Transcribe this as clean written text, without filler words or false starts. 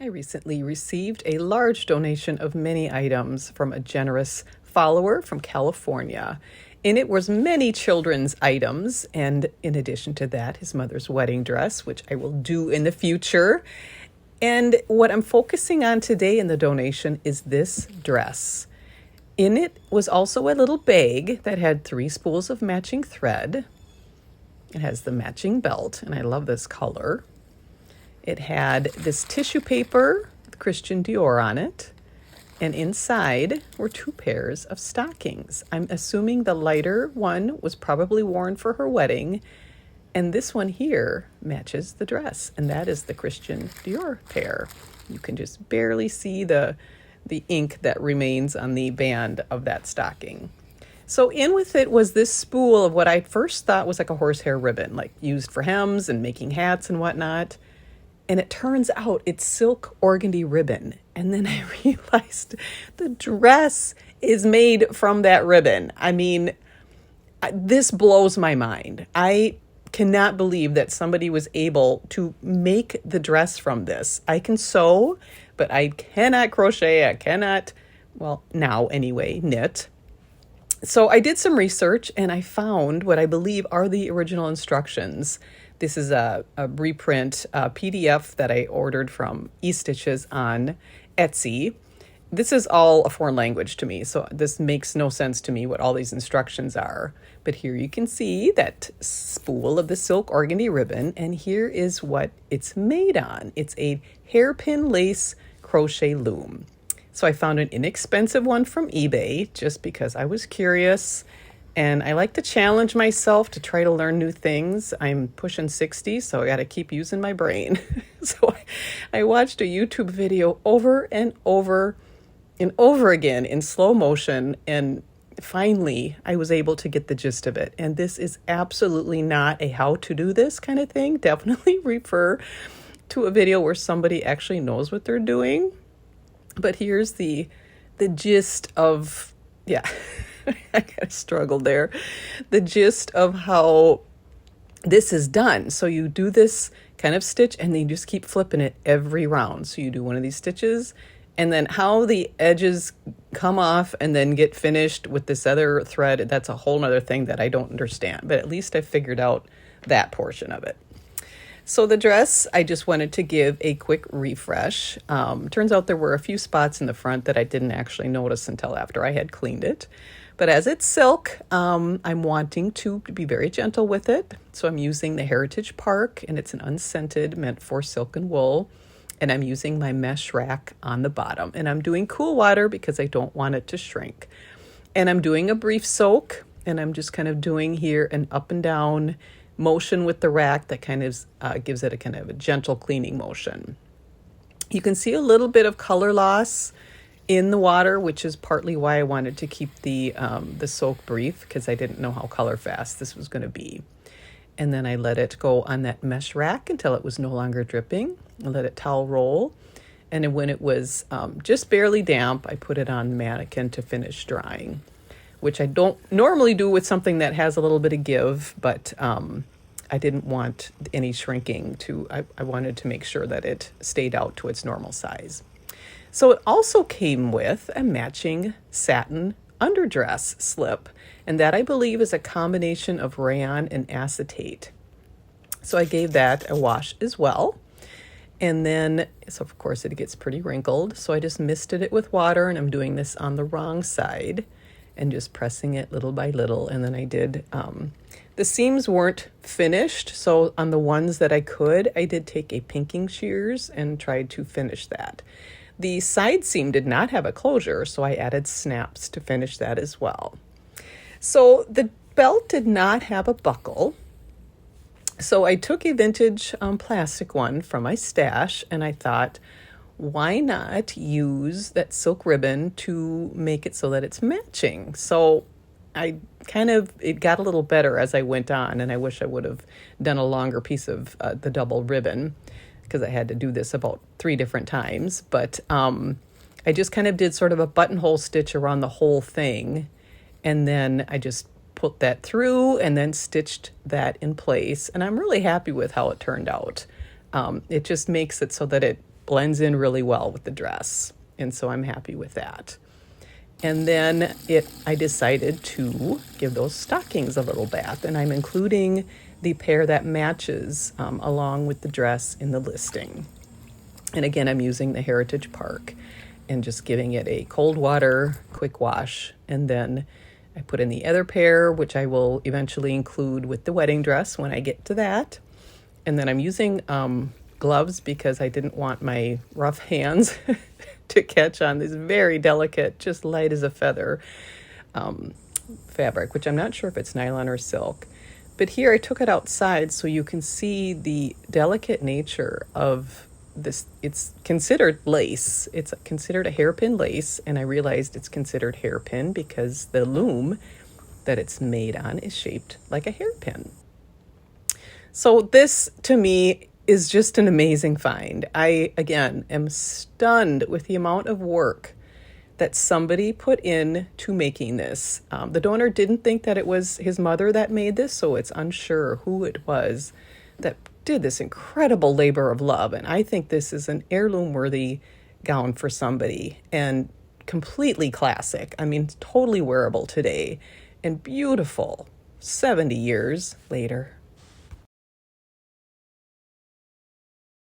I recently received a large donation of many items from a generous follower from California. And it was many children's items, and in addition to that, his mother's wedding dress, which I will do in the future. And what I'm focusing on today in the donation is this dress. In it was also a little bag that had 3 spools of matching thread. It has the matching belt, and I love this color. It had this tissue paper with Christian Dior on it, and inside were 2 pairs of stockings. I'm assuming the lighter one was probably worn for her wedding, and this one here matches the dress, and that is the Christian Dior pair. You can just barely see the ink that remains on the band of that stocking. So in with it was this spool of what I first thought was like a horsehair ribbon, like used for hems and making hats and whatnot. And it turns out it's silk organdy ribbon. And then I realized the dress is made from that ribbon. I mean, this blows my mind. I cannot believe that somebody was able to make the dress from this. I can sew, but I cannot crochet. I cannot, well, now anyway, knit. So I did some research and I found what I believe are the original instructions. This is a reprint PDF that I ordered from eStitches on Etsy. This is all a foreign language to me, so this makes no sense to me what all these instructions are. But here you can see that spool of the silk organdy ribbon, and here is what it's made on. It's a hairpin lace crochet loom. So I found an inexpensive one from eBay just because I was curious. And I like to challenge myself to try to learn new things. I'm pushing 60, so I got to keep using my brain. So I watched a YouTube video over and over and over again in slow motion. And finally, I was able to get the gist of it. And this is absolutely not a how to do this kind of thing. Definitely refer to a video where somebody actually knows what they're doing. But here's the gist of, yeah. I kind of struggled there. The gist of how this is done. So you do this kind of stitch and then you just keep flipping it every round. So you do one of these stitches and then how the edges come off and then get finished with this other thread. That's a whole nother thing that I don't understand, but at least I figured out that portion of it. So the dress, I just wanted to give a quick refresh. Turns out there were a few spots in the front that I didn't actually notice until after I had cleaned it. But as it's silk, I'm wanting to be very gentle with it. So I'm using the Heritage Park, and it's an unscented meant for silk and wool. And I'm using my mesh rack on the bottom. And I'm doing cool water because I don't want it to shrink. And I'm doing a brief soak, and I'm just kind of doing here an up and down motion with the rack that kind of gives it a kind of a gentle cleaning motion. You can see a little bit of color loss in the water, which is partly why I wanted to keep the soak brief, because I didn't know how color fast this was going to be. And then I let it go on that mesh rack until it was no longer dripping. I let it towel roll. And then when it was just barely damp, I put it on the mannequin to finish drying, which I don't normally do with something that has a little bit of give, but I didn't want any shrinking. I wanted to make sure that it stayed out to its normal size. So it also came with a matching satin underdress slip, and that I believe is a combination of rayon and acetate. So I gave that a wash as well. And then, so of course it gets pretty wrinkled, so I just misted it with water, and I'm doing this on the wrong side and just pressing it little by little. And then I did, the seams weren't finished, so on the ones that I could, I did take a pinking shears and tried to finish that. The side seam did not have a closure, so I added snaps to finish that as well. So the belt did not have a buckle, so I took a vintage plastic one from my stash, and I thought, why not use that silk ribbon to make it so that it's matching? So it got a little better as I went on, and I wish I would have done a longer piece of the double ribbon, because I had to do this about 3 different times. But I just kind of did sort of a buttonhole stitch around the whole thing. And then I just put that through and then stitched that in place. And I'm really happy with how it turned out. It just makes it so that it blends in really well with the dress. And so I'm happy with that. And then I decided to give those stockings a little bath, and I'm including the pair that matches along with the dress in the listing. And again, I'm using the Heritage Park and just giving it a cold water, quick wash. And then I put in the other pair, which I will eventually include with the wedding dress when I get to that. And then I'm using gloves because I didn't want my rough hands to catch on this very delicate, just light as a feather fabric, which I'm not sure if it's nylon or silk. But here I took it outside so you can see the delicate nature of this. It's considered lace. It's considered a hairpin lace, and I realized it's considered hairpin because the loom that it's made on is shaped like a hairpin. So this, to me, is just an amazing find. I, again, am stunned with the amount of work that somebody put in to making this. The donor didn't think that it was his mother that made this, so it's unsure who it was that did this incredible labor of love. And I think this is an heirloom-worthy gown for somebody, and completely classic. I mean, totally wearable today and beautiful 70 years later.